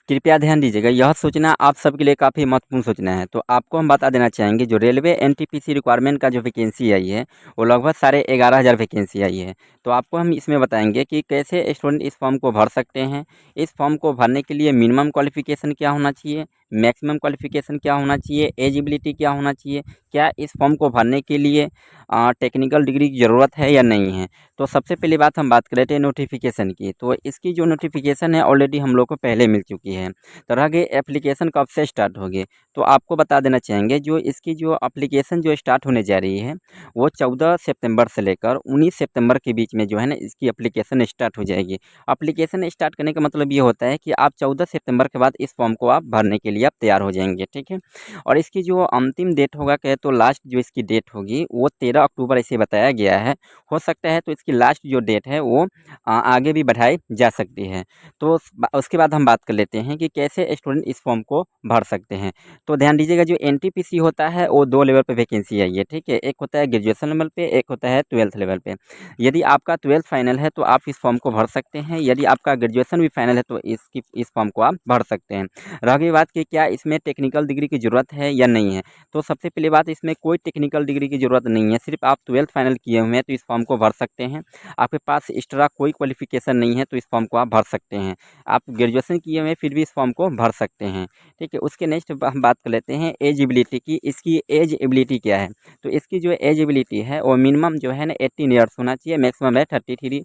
कृपया ध्यान दीजिएगा, यह सूचना आप सबके लिए काफ़ी महत्वपूर्ण सूचना है। तो आपको हम बता देना चाहेंगे, जो रेलवे एनटीपीसी रिक्वायरमेंट का जो वैकेंसी आई है, वो लगभग साढ़े 11,000 वैकेंसी आई है। तो आपको हम इसमें बताएंगे कि कैसे स्टूडेंट इस फॉर्म को भर सकते हैं। इस फॉर्म को भरने के लिए मिनिमम क्वालिफिकेशन क्या होना चाहिए, मैक्सिमम क्वालिफिकेशन क्या होना चाहिए, एजिबिलिटी क्या होना चाहिए, क्या इस फॉर्म को भरने के लिए टेक्निकल डिग्री की ज़रूरत है या नहीं है। तो सबसे पहली बात हम बात कर रहे थे नोटिफिकेशन की। तो इसकी जो नोटिफिकेशन है ऑलरेडी हम लोग को पहले मिल चुकी है। तो रह गई एप्लीकेशन कब से स्टार्ट होगी। तो आपको बता देना चाहेंगे, जो इसकी जो एप्लीकेशन जो स्टार्ट होने जा रही है, वो 14 सितंबर से लेकर 19 सितंबर के बीच में जो है ना, इसकी एप्लीकेशन स्टार्ट हो जाएगी। एप्लीकेशन स्टार्ट करने का मतलब ये होता है कि आप 14 सितंबर के बाद इस फॉर्म को आप भरने के लिए आप तैयार हो जाएंगे, ठीक है। और इसकी जो अंतिम डेट होगा, कहे तो लास्ट जो इसकी डेट होगी वो 13 अक्टूबर ऐसे बताया गया है। हो सकता है तो इसकी लास्ट जो डेट है वो आगे भी बढ़ाई जा सकती है। तो उसके बाद हम बात कर लेते हैं कि कैसे स्टूडेंट इस फॉर्म को भर सकते हैं। तो ध्यान दीजिएगा, जो एनटीपीसी होता है वो 2 लेवल पे वैकेंसी आई है, ठीक है। एक होता है ग्रेजुएशन लेवल पे, एक होता है 12th लेवल पे। यदि आपका 12th फाइनल है तो आप इस फॉर्म को भर सकते हैं। यदि आपका ग्रेजुएशन भी फाइनल है तो इस फॉर्म को आप भर सकते हैं। रह गई बात कि क्या इसमें टेक्निकल डिग्री की ज़रूरत है या नहीं है। तो सबसे पहली बात, इसमें कोई टेक्निकल डिग्री की ज़रूरत नहीं है। सिर्फ आप 12th फाइनल किए हुए हैं तो इस फॉर्म को भर सकते हैं। आपके पास एक्स्ट्रा कोई क्वालिफिकेशन नहीं है तो इस फॉर्म को आप भर सकते हैं। आप ग्रेजुएशन किए हुए हैं फिर भी इस फॉर्म को भर सकते हैं, ठीक है। उसके नेक्स्ट हम बात कर लेते हैं एजिबिलिटी की। इसकी एजिबिलिटी क्या है। तो इसकी जो एजिबिलिटी है वो मिनिमम जो है ना 18 ईयर्स होना चाहिए, मैक्सिमम है 33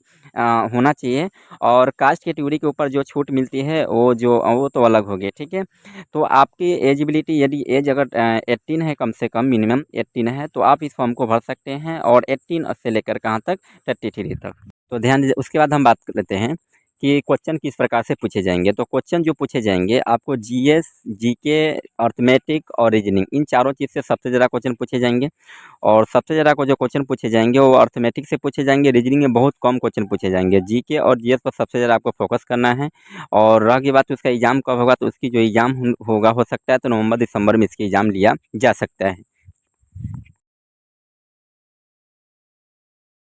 होना चाहिए। और कास्ट कैटेगरी के ऊपर जो छूट मिलती है वो तो अलग होगी, ठीक है। तो आपकी एजिबिलिटी, यदि एज अगर 18 है, कम से कम मिनिमम 18 है, तो आप इस फॉर्म को भर सकते हैं। और 18 से लेकर कहाँ तक, 33 तक। तो ध्यान दीजिए। उसके बाद हम बात कर लेते हैं कि क्वेश्चन किस प्रकार से पूछे जाएंगे। तो क्वेश्चन जो पूछे जाएंगे आपको जीएस, जीके, अर्थमेटिक और रीजनिंग, इन चारों चीज़ से सबसे ज़्यादा क्वेश्चन पूछे जाएंगे। और सबसे ज़्यादा को जो क्वेश्चन पूछे जाएंगे वो अर्थमेटिक से पूछे जाएंगे। रीजनिंग में बहुत कम क्वेश्चन पूछे जाएंगे। जीके और जीएस पर सबसे ज़्यादा आपको फोकस करना है। और रह की बात उसका एग्ज़ाम कब होगा, तो उसकी जो एग्ज़ाम होगा, हो सकता है तो नवंबर दिसंबर में इसकी एग्ज़ाम लिया जा सकता है।